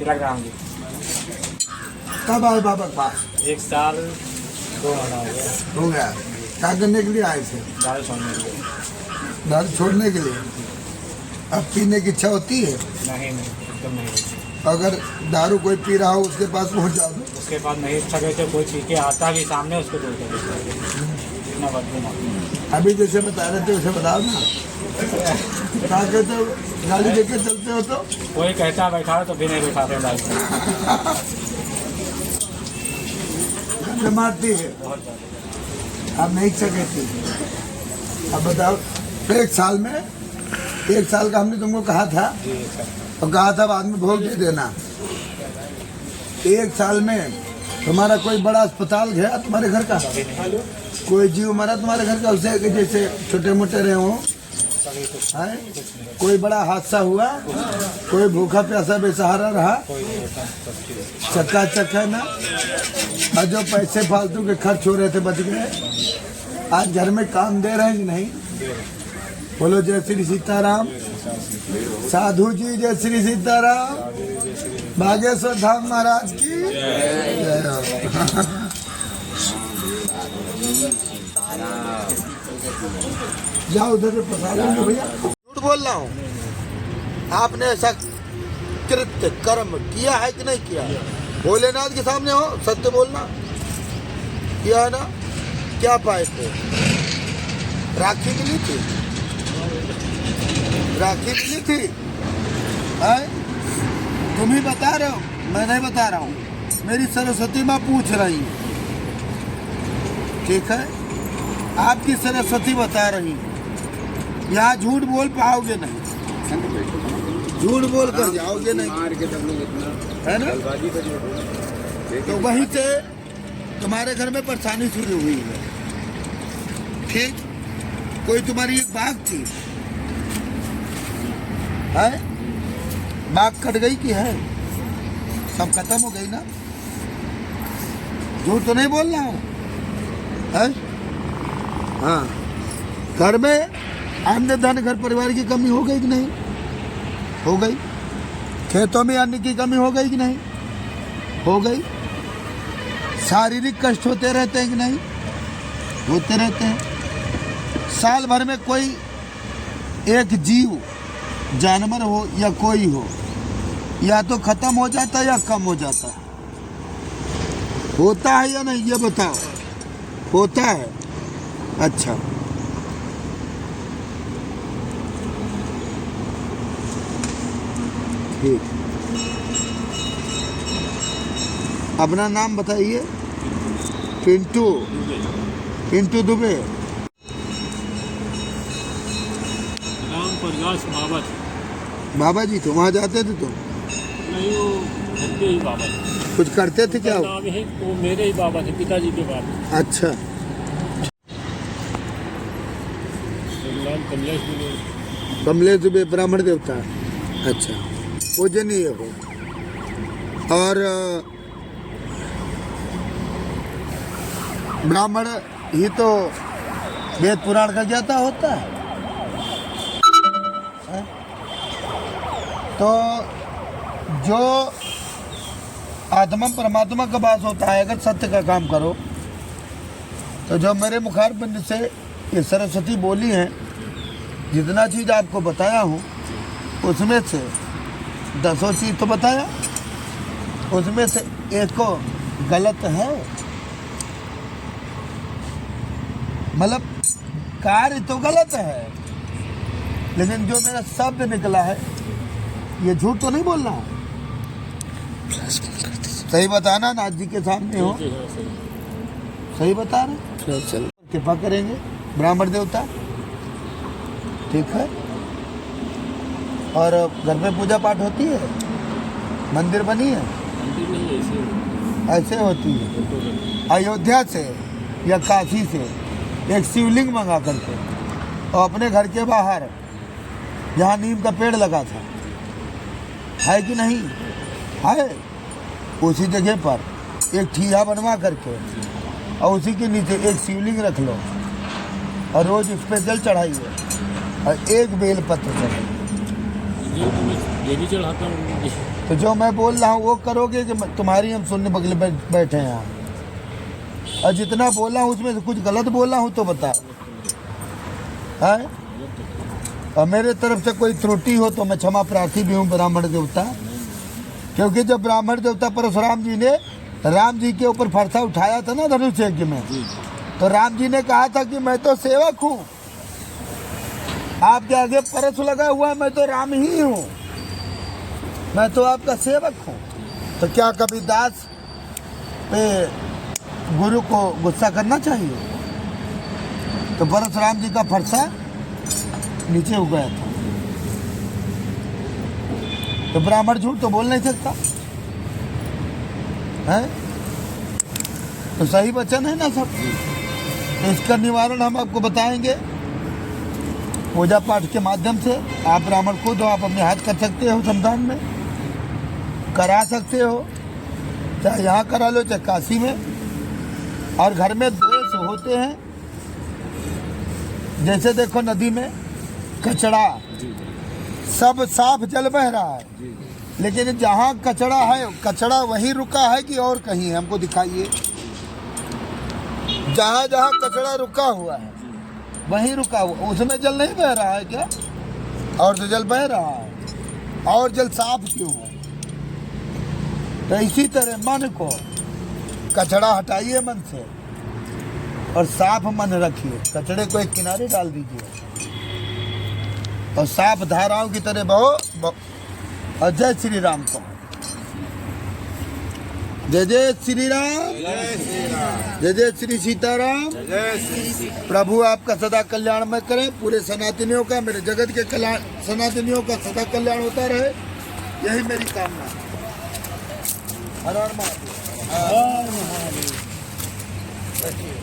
Kilogram की। कब आए बाबा के पास? 1 साल 2 महीना हो गया। हो गया। क्या करने के लिए आए थे? दारू छोड़ने के लिए। दारू छोड़ने के लिए। अब पीने की इच्छा होती है? नहीं एकदम नहीं। अगर दारू कोई पी रहा हो उसके पास पहुंच जाओ। उसके बाद नहीं इच्छा करते, कोई पी के आता भी सामने उसको दूर कर देता है। इतना बदबू ना। अभी जैसे बता रहे थे वैसे बताओ ना। क्या कहते हो, गाड़ी लेके चलते हो तो? कोई कहता बैठा हो तो भी नहीं बैठाते बाइक में। गंद मारती है, बहुत ज़्यादा। अब नहीं इच्छा कहती। अब बताओ, 1 साल में 1 साल का हमने तुमको कहा था जी सर। और कहा था बाद में भोग दे देना। 1 साल में तुम्हारा कोई बड़ा अस्पताल गया तुम्हारे घर का? कभी नहीं। कोई जीव मरा तुम्हारे घर का उसे कि जैसे छोटे मोटे रहे हों? कभी कुछ है? कोई बड़ा हादसा हुआ? कोई भूखा प्यासा बेसहारा रहा? कोई नहीं होता, सब चीज़। चक्का है ना। और जो पैसे फालतू के खर्च हो रहे थे बच गए। आज घर में काम दे रहे हैं कि नहीं? बोलो जय श्री सीताराम। साधु जी जय श्री सीताराम। बागेश्वर धाम महाराज की जय हो। जाओ उधर से प्रसाद लेंगे भैया। झूठ बोल रहा हूँ? आपने ऐसा कृत्य कर्म किया है कि नहीं किया? भोलेनाथ के सामने हो सत्य बोलना। किया है ना? क्या पाए थे? राखी मिली थी? राखी मिली थी? है? तुम ही बता रहे हो, मैं नहीं बता रहा हूँ। मेरी सरस्वती माँ पूछ रही है। ठीक है, आपकी सरस्वती बता रही है। यहाँ झूठ बोल पाओगे नहीं, झूठ बोल कर जाओगे नहीं, है ना? तो वहीं से तुम्हारे घर में परेशानी शुरू हुई है। ठीक, कोई तुम्हारी एक बाघ थी, है? बाघ कट गई कि है? सब खत्म हो गई ना? झूठ तो नहीं बोल रहा हूँ, है? हाँ, घर में अन्न धन घर परिवार की कमी हो गई कि नहीं? हो गई। खेतों में अन्न की कमी हो गई कि नहीं? हो गई। शारीरिक कष्ट होते रहते हैं कि नहीं? होते रहते हैं। साल भर में कोई एक जीव, जानवर हो या कोई हो, या तो खत्म हो जाता है या कम हो जाता है। होता है या नहीं ये बताओ? होता है। अच्छा, ठीक। अपना नाम बताइए। पिंटू। पिंटू दुबे। नाम प्रकाश बाबा। बाबा जी तो वहाँ जाते थे तुम? नहीं, वो घर के ही बाबा थे। कुछ करते थे क्या? नाम है वो मेरे ही बाबा थे, पिताजी के बाबा। अच्छा, नाम कमलेश दुबे। कमलेश दुबे ब्राह्मण देवता। अच्छा, पूजनीय हो। और ब्राह्मण ही तो वेद पुराण का ज्ञाता होता है। तो जो आत्मा परमात्मा का वास होता है, अगर सत्य का काम करो तो जो मेरे मुखार पिंड से ये सरस्वती बोली है, जितना चीज़ आपको बताया हूँ उसमें से 10 चीज़ तो बताया, उसमें से एक को गलत है। मतलब कार्य तो गलत है, लेकिन जो मेरा शब्द निकला है ये झूठ तो नहीं बोल रहा हूँ। सही बताना, नाथ जी के सामने हो। सही बता रहे? कृपा करेंगे ब्राह्मण देवता। ठीक है। और घर में पूजा पाठ होती है? मंदिर बनी है? ऐसे होती है। अयोध्या से या काशी से एक शिवलिंग मंगा करके और अपने घर के बाहर जहाँ नीम का पेड़ लगा था, है कि नहीं है, उसी जगह पर एक ठिया बनवा करके और उसी के नीचे एक शिवलिंग रख लो और रोज उस पर जल चढ़ाइए और एक बेल पत्र चढ़ाइए। ये भी चढ़ाता हूँ। तो जो मैं बोल रहा हूँ वो करोगे कि तुम्हारी हम सुनने बगले बैठे हैं यहाँ? और जितना बोला हूँ उसमें से कुछ गलत बोला हूँ तो बताओ है। और मेरे तरफ से कोई त्रुटि हो तो मैं क्षमा प्रार्थी भी हूँ ब्राह्मण देवता, क्योंकि जब ब्राह्मण देवता परशुराम जी ने राम जी के ऊपर फरसा उठाया था ना धनुष यज्ञ में, तो राम जी ने कहा था कि मैं तो सेवक हूँ, आपके आगे परस लगा हुआ है, मैं तो राम ही हूँ, मैं तो आपका सेवक हूँ। तो क्या कभी दास पे गुरु को गुस्सा करना चाहिए? तो परशुराम जी का फरसा नीचे हो गया था। तो ब्राह्मण झूठ तो बोल नहीं सकता है, तो सही वचन है ना सब। तो इसका निवारण हम आपको बताएंगे पूजा पाठ के माध्यम से। आप ब्राह्मण को तो आप अपने हाथ कर सकते हो, श्मशान में करा सकते हो, चाहे यहाँ करा लो चाहे काशी में। और घर में दोष होते हैं, जैसे देखो नदी में कचड़ा, सब साफ जल बह रहा है, लेकिन जहाँ कचड़ा है, कचड़ा वहीं रुका है कि और कहीं है? हमको दिखाइए। जहाँ जहाँ कचड़ा रुका हुआ है वहीं रुका हुआ, उसमें जल नहीं बह रहा है क्या? और तो जल बह रहा है, और जल साफ क्यों है? तो इसी तरह मन को कचड़ा हटाइए मन से और साफ मन रखिए, कचड़े को एक किनारे डाल दीजिए और साफ धाराओं की तरह बहो। और जय श्री राम कहो। जय जय श्री राम, जय जय श्री सीताराम। प्रभु आपका सदा कल्याण में करें, पूरे सनातनियों का, मेरे जगत के कल्याण, सनातनियों का सदा कल्याण होता रहे, यही मेरी कामना है। हर हर महादेव। हर महादेव। बैठिए।